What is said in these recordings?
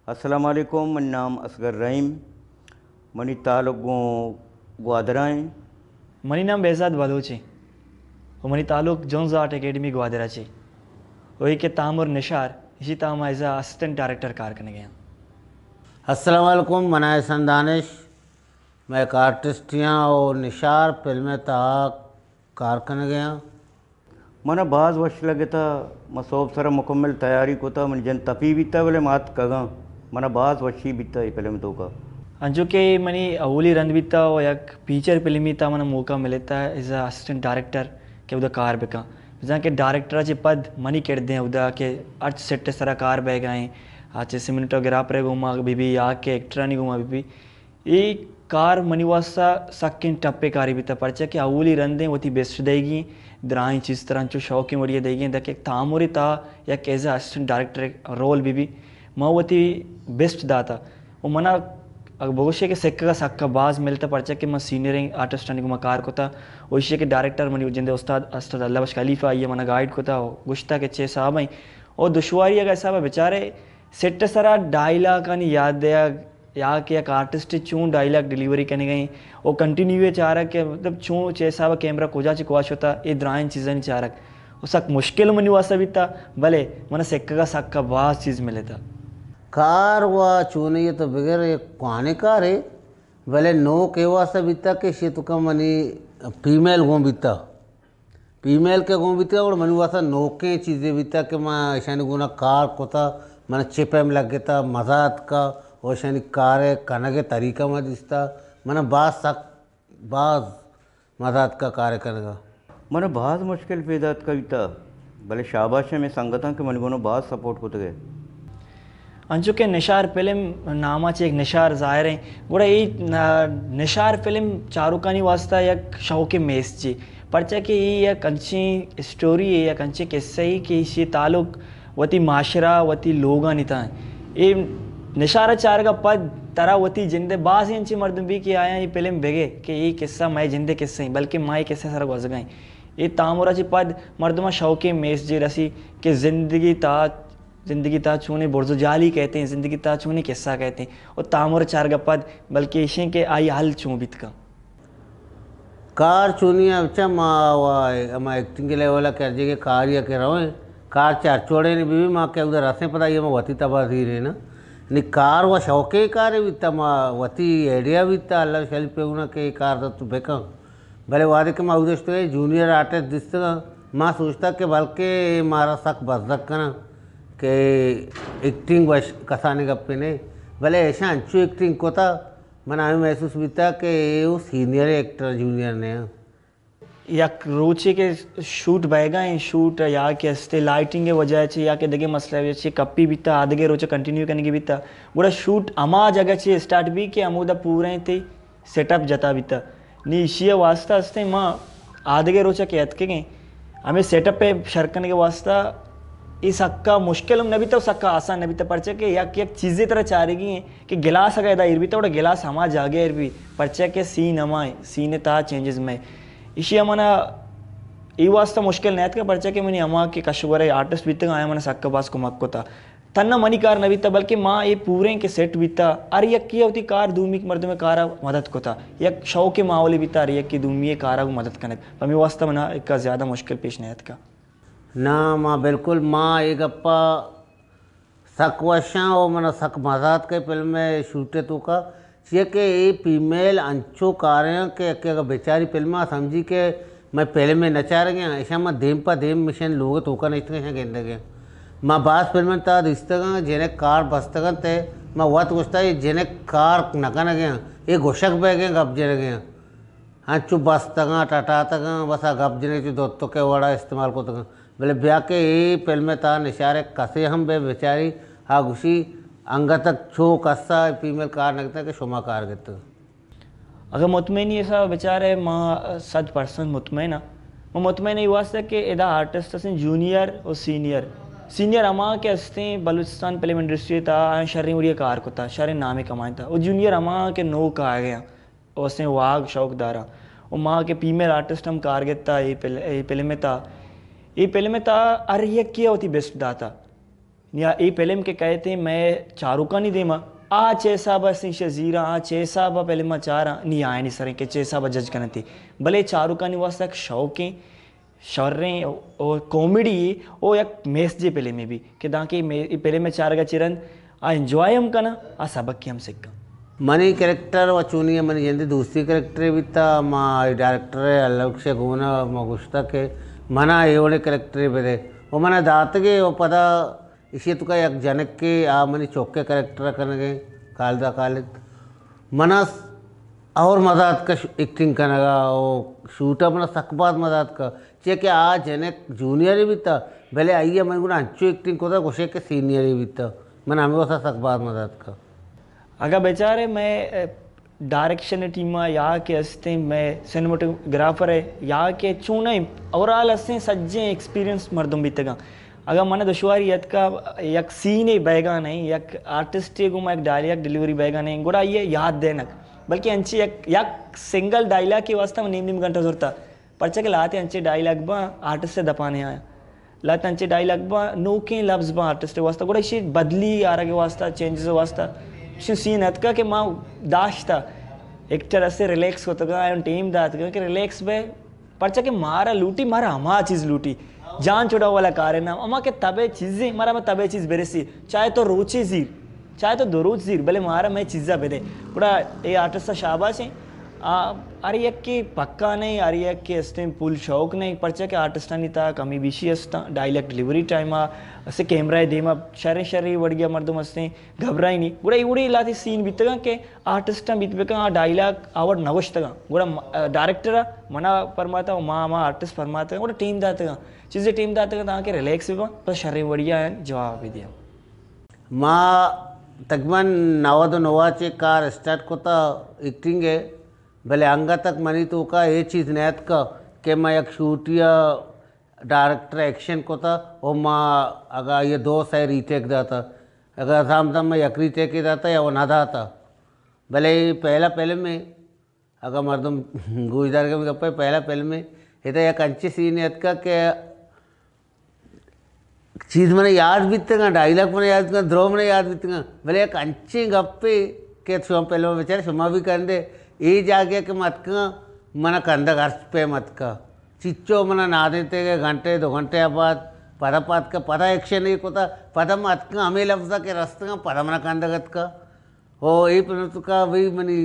अस्सलाम वालेकुम। मन नाम असगर रहीम मनी तालुक ग्वादराएं। मनी नाम बेजाद बलोची मनी तालुक जोन्स आर्ट एकेडमी ग्वादराची वही के तामर निशार इसी ताम एज असिस्टेंट डायरेक्टर कार करने गया। अस्सलाम वालेकुम। मनाए सन दानिश। मैं एक आर्टिस्ट यहाँ और निशार फिल्में कार करने गया। मना बाज वश लगे था मसोब सरा मुकम्मल तैयारी को था मन जन तपी बीता बोले मात कगा मना बाज वशी बीता ये फिल्म तो का अंजो के मनी अवली रंद बीता और एक फीचर फिल्म ही था मना मौका मिलता है एज असिस्टेंट डायरेक्टर के उदा कार बेका जहाँ के डायरेक्टर पद मनी कर दें उदा के अर्थ सेट सरा कार बह गए आज सिनेमाटोग्राफर घूमा बीबी आके एक्टर नहीं घूमा बीबी ये कार मनी वास्ता सकिन टप्पे कारी बीता परचा कि अवली रंदे वो थी बेस्ट देगी द्राई चीज़ तरह जो शौक वड़िया देगी दक एक तामुरी था या एज असिस्टेंट डायरेक्टर रोल भी माँ वो थी बेस्ट दाता वो मना भविष्य के सेक्का का सक्का बाज मिलता परचा कि मैं सीनियर आर्टिस्ट को कार को था वैसे के डायरेक्टर मनी जिंदे उस्ताद अस्ताद अल्लाह बश खलीफा आई मना गाइड को था गुश्ता के 6 साहब आई और दुश्वारी अगर साहब बेचारे सेट सरा डायलॉग का नहीं याद दिया या कि एक आर्टिस्ट चूँ डायलॉग डिलीवरी करने गई वो कंटिन्यू चाह रहा कि मतलब चूँ 6 साहब कैमरा कोजा चिकवाश होता ये द्राइन चीज़ें नहीं चाह रहा वो सक मुश्किल मनी वासा भी था भले मना सेक्का का सक्का बाज चीज़ मिले था कार व चूने ये तो बगैर एक कहानी कार है भले नो के वास्ता बीता के शे तो का मनी फीमेल गो बीता फीमेल के गो बीता और मनी वास्ता नो के चीज़ें बीता के मैं ऐसा गुना कार को था मैंने चिपे में लग गया मजात का और शनि कार कन के तरीका में दिसता मैंने बाज मजात का कार्य करेगा मना बाज मुश्किल पैदा कविता भले शाबाश में संगता के मन को बाज सपोर्ट होते गए अंचु के निशार फिल्म नामाची एक निशार जाहिर है गुड़ा ये निशार फिल्म चारुकानी वास्ता एक शौक मेस जी परचा कि ये एक अच्छी स्टोरी है एक अच्छे किस्से ही कि इसी ताल्लुक वती माशरा वती लोग निता ये निशारा चार का पद तरा वती जिंदे बास ही अंची मर्द भी कि आया ये फिल्म बेगे कि ये किस्सा मैं जिंदे किस्से बल्कि माई किस्से सारा गुज गए ये तामुरा जी पद मर्दमा शौके मेस जी रसी कि जिंदगी ता छूने बुर्जो जाली कहते हैं ज़िंदगी ता छूने किस्सा कहते हैं और तामुर चार का पद बल्कि इशे के आई हल चूँ बीत का कार चुनिया अच्छा माँ एक्टिंग के लेवल कर जे कार या कह रहा हूँ कार चार चोड़े ने भी माँ के उधर रसें पता ये मैं वती तबाह थी रही ना नहीं कार व शौके कार भी था माँ वती आइडिया भी था अल्लाह शेल पे उना के कार तो बेका भले वादे के माँ उधर तो जूनियर आर्टिस्ट दिसता माँ सोचता कि बल्कि मारा सक बजक का ना कि एक्टिंग बस कसाने गप्पे ने भले ऐसा अच्छी एक्टिंग को था मैंने हमें महसूस भी था कि वो सीनियर एक्टर जूनियर ने या रोचे के शूट बहेगा शूट या के हस्ते लाइटिंग के वजह से या के दगे मसला वजह से कप्पी बीता आधे रोचे कंटिन्यू करने की बीता बुरा शूट अमा जगह से स्टार्ट भी कि अमूदा पूरे थे सेटअप जता बीता नीशिया वास्ता हस्ते माँ आधे रोचा के हथ के गए हमें सेटअप पे शरकने के वास्ता इस हक्का मुश्किल न भी तो सक्का आसान न भी तो पर्चे के या कि एक चीज़ें तरह चाह रही हैं कि गिलास अगर इधर भी तो गिलास हमा जागे भी पर्चे के सीन हमाए सीने ता चेंजेस में इसी हमारा ये वास्ता मुश्किल नहीं का पर्चा के मैंने हमा के कशवर आर्टिस्ट भी तक आया मैंने सक्का पास को मक्को था तन्ना मनी कार न बीता बल्कि माँ ये पूरे के सेट बीता अरे यक किया होती कार दूमी के मर्द में कार मदद को था यक शौक के माहौल बीता अरे यक की दूमी कार को मदद करने हमें वास्ता मना एक ज़्यादा मुश्किल पेश नहीं का ना माँ बिल्कुल माँ एक अप्पा सक वशा और मना सक मजाद के फिल्म में शूटे तो का ये कि ये फीमेल अंचो कारें के बेचारी फिल्म समझी के मैं पहले में नचा रहे हैं ऐसा मैं देम पा देम मिशन लोग तो का नहीं थे गेंदे के माँ बास फिल्म था रिश्ता जिन्हें कार बस्तगन थे मैं वह तो पूछता है जिन्हें कार नका न गया ये घोषक बह गए गप जने गए हाँ चुप बस्तगा टाटा तक बस गप जने जो दोस्तों के वड़ा इस्तेमाल को तक बोले ब्याह के ये फिल्म था निशारे कसे हम बे बेचारी हाँ घुसी अंग तक छो कस्सा फीमेल कार लगता कि शुमा कार गए अगर मुतमईन ऐसा बेचारे माँ 100% मुतमईन मैं मुतमईन ये वास्ता कि इधर आर्टिस्ट से जूनियर और सीनियर अमा के हस्ते बलूचिस्तान फिल्म इंडस्ट्री था शर्री उड़िया कार को था शर्री नामे कमाए था और जूनियर अमा के नो का आ गया और उसने वाग शौकदारा और माँ के फीमेल आर्टिस्ट हम कार गए था ये फिल्म में था ये फिल्म में था अरे ये किया होती बेस्ट दाता या ये फिल्म के कहते मैं चारूका नहीं देमा आ चे साहब सिंह शजीरा आ चे साहब पहले मैं चारा नहीं आए नहीं सरें के चे साहब जज करना थी भले चारूका नहीं वास्ता शौकें शर्रें और कॉमेडी ओ एक मेस जे पहले में भी कि दाके पहले में चार का चिरन आ एंजॉय हम करना आ सबक की हम सिक्का मनी कैरेक्टर व चुनिए मनी जल्दी दूसरी कैरेक्टर भी था माँ डायरेक्टर अलक्ष्य गुना माँ गुस्ता के मना एवढे कैरेक्टर भी वो मना दातगे वो पता इसी तुका एक जनक के आ मनी चौके कैरेक्टर करने कालदा कालिद मना और मदद का एक्टिंग करनेगा वो शूट अपना सकबात मदद का चे कि आ जनक जूनियर भी था भले आइए मन गुना अच्छी एक्टिंग को था कुछ के सीनियर भी था मन हमें वैसा सकबात मदद का अगर बेचारे मैं डायरेक्शन टीम या के हस्ते मैं सिनेमाटोग्राफर है या के चूना ओवरऑल हस्ते सज्जे एक्सपीरियंस मर्दम बीतेगा अगर मन दुश्वारी यद का एक सीन ही बैगा नहीं एक आर्टिस्ट को मैं एक डायलॉग डिलीवरी बैगा नहीं गुड़ा ये याद देना बल्कि अंची एक सिंगल डायलॉग की वास्ता में नीम घंटा जोरता पर्चा के लाते अंचे डायलॉग बा आर्टिस्ट से दपाने आया लाते अंचे डायलॉग बा नो के लफ्ज़ बा आर्टिस्ट वास्ता गुड़ा इसी बदली आ रहा के वास्ता चेंजेस वास्ता सीन हतका कि माँ दाश्ता एक तरह से रिलैक्स होता गया टीम दात कि रिलैक्स बे पर्चा के मारा लूटी मारा हमा चीज़ लूटी जान छोड़ा वाला कार है ना अमा के तबे चीज़ें मारा मैं तबे चीज़ बेरे सी चाहे तो रोचे जीर चाहे तो दो रोज जीर भले मारा मैं चीज़ा बेरे पूरा ये आर्टिस्ट शाबाश है अरे एक के पक्का नहीं अरे एक के हस्ते पुल शौक नहीं पर्चा के आर्टिस्ट नहीं था कमी बीशी हस्ता डायलॉग डिलीवरी टाइम असे कैमरा देमा शरे शरे वड़ गया मर्दम हस्ते घबराई नहीं गुड़ा इवड़ी इलाती सीन बीतगा के आर्टिस्ट बीतबेका डायलॉग आवड़ नवश्तगा गुड़ा डायरेक्टर मना फरमाता माँ माँ आर्टिस्ट फरमाता गुड़ा टीम दातगा चीज़ें टीम दातगा ता के रिलैक्स भी पर शरे वड़िया जवाब भी दिया माँ तकमन नवादो नवाचे कार स्टार्ट कोता एक्टिंग है भले अंगा तक मनी तो का ये चीज़ नैत का कि मैं एक शूट या डायरेक्टर एक्शन को था और माँ अगर ये दो सही रीटेक दाता अगर शाम तम में एक रीटेक ही दाता या वो ना दाता भले पहले में अगर मर्दम गुजदार के गप्पे पहले में ये तो एक अच्छी सीन है का कि चीज़ मैंने याद बीतेगा डायलॉग मैंने याद बीतेगा द्रोह मैंने याद बीतेगा भले एक अच्छी गप्पे के शुभ पहले में बेचारे शुमा भी कर दे ये जागे के मत का मना कंधा घर पे मत का चिच्चो मना ना देते के घंटे 2 घंटे बाद पता पात का पता एक्शन नहीं कोता पता मत का हमें लफ्ज़ के रास्ते का पता मना कंधा गत का हो ये पर का वही मनी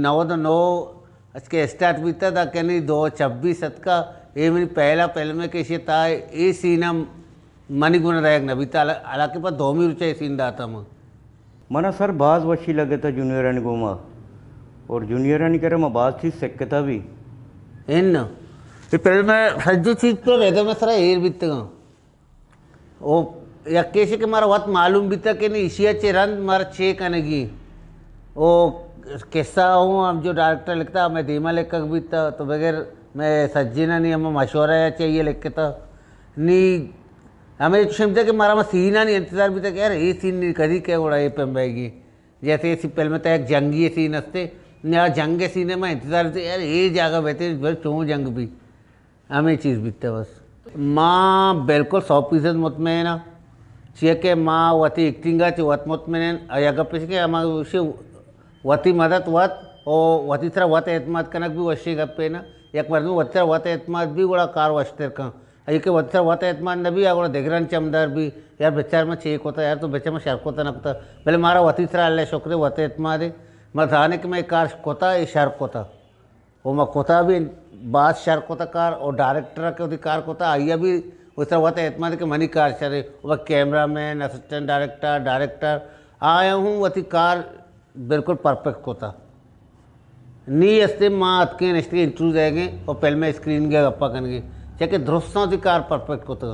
9 के स्टार्ट बीता था कि नहीं 2:26 का ये मेरी पहले में कैसे था ये सीना मनी गुना रहा न बीता हालांकि पर 2 में रुचा सीन दाता मना सर बाज वशी लगे था जूनियर आणि गोमा और जूनियर आणि करे मैं बाज थी सकता भी इन ये पहले मैं सज्जो चीज़ पर रहता मैं सारा एयर बीतगा वो या कैसे कि मारा बहुत मालूम बीता कि नहीं इशिया चेरन मारा चेक आने की वो कैसा हूँ अब जो डायरेक्टर लिखता मैं धीमा लेकर बीता तो बगैर मैं सज्जी ना नहीं हमें मशवरा या चाहिए लिख था नहीं हमें क्षमता कि मारा मैं सीना नहीं इंतजार बीता कि यार ये सीन नहीं करी क्या उड़ा ये पेंबेगी जैसे इसी पहले में तो एक जंगी सीन हंसते या जंग के सीने में इंतजार थे यार ये जगह बैठे चो जंग भी हमें चीज़ बीतते बस माँ बिल्कुल 100% मुतमैन है चाहिए कि माँ वती एक्टिंग वत मुतमैन अगर पे कि हमारे उसे वती मदद वत और वती तरह वत एतमाद कनक भी वशी गप्पे ना एक मर्द में वत वत एतमाद भी बड़ा कार वस्तर का ये कि वत वत एतमाद न भी अगर देखरन चमदार भी यार बेचार में चेक होता यार तो बेचार में शर्क होता नकता पहले मारा वती तरह अल्लाह शुक्र वत एतमाद है मैं थाने कि मैं कार कोता ये शर्क होता वो मैं कोता भी बात शर्क होता कार और डायरेक्टर के उदी कार कोता आइया भी उस तरह वत एतमाद के मनी कार चले वह कैमरा मैन असिस्टेंट डायरेक्टर आया हूँ वती कार बिल्कुल परफेक्ट होता नी अस्ते माँ अतके नेक्स्ट इंटरव्यू जाएंगे और पहले मैं स्क्रीन गया गप्पा करेंगे चाहे दोस्तों की कार परफेक्ट होता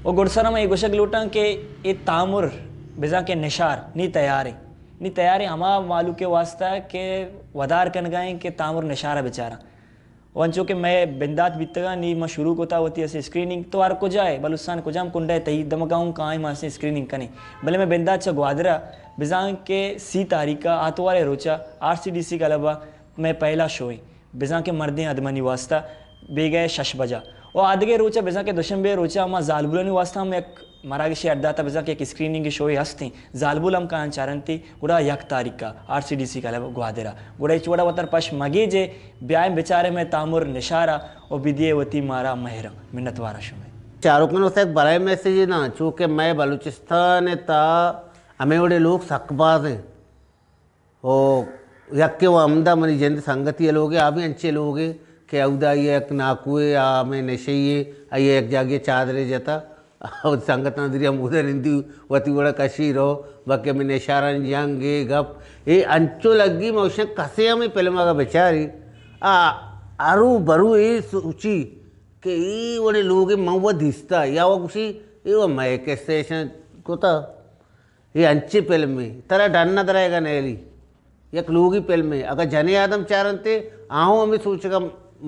और गुड़सरा में गोशक लूटा के ये तामुर बिजा के निशार नहीं तैयार है हमा मालू के वास्ता के वदार कन गए कि तामुर निशारा बेचारा वंचो के मैं बिंदात बीतगा नहीं मैं शुरू को था होती ऐसे स्क्रीनिंग तो आर को जाए बलुस्तान को जाम कुंडा तई दमगाऊँ कहाँ माँ से स्क्रीनिंग कने भले मैं बिंदात छ ग्वादरा बिजांग के 3 तारीख का आतवारे रोचा RCDC का अलावा मैं पहला शो है बिजांग के मर्दे अदमनी वास्ता बे गए 6 बजा और आदगे रोचा बिजा के दुशंबे रोचा हमारा जालबुलनी वास्ता हम एक मराठी अर्धा था बजा के एक स्क्रीनिंग की शो हस्ती जालबुलम का चारंती गुड़ा यक तारीख का RCDC का ग्वादेरा गुड़ा चोड़ा वतर पश मगे जे ब्याय बेचारे में तामुर निशारा और विदिये वती मारा महरा मिन्नतवारा शुमे शाहरुख से एक बड़ा मैसेज है ना, चूँकि मैं बलूचिस्तान था हमें बड़े लोग सकबाज हैं और यक के वो अमदा मनी जंद संगति लोग आ भी अच्छे लोग हैं कि उदा ये एक नाकुए आ में नशे ये एक जागे चादरे जाता और संगत नदरी हम उधर हिंदी वती बड़ा कशी रहो बाकी में निशारन जंगे गप ये अंचो लगी मौसम कसे हमें फिल्म का बेचारी आरू बरू ये सोची कि ये बड़े लोग मऊ दिसता या वो कुछ ये वो मैं के स्टेशन को था ये अंची फिल्म में तरह डरना रहेगा नैली एक लोग ही फिल्म में अगर जने आदम चारनते आहूँ हमें सोचेगा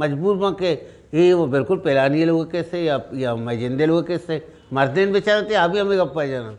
मजबूर में के ये वो बिल्कुल पहलानी लोग कैसे या मैं जिंदे लोग कैसे मर्देन बेचारते अभी हमें गप्पा जाना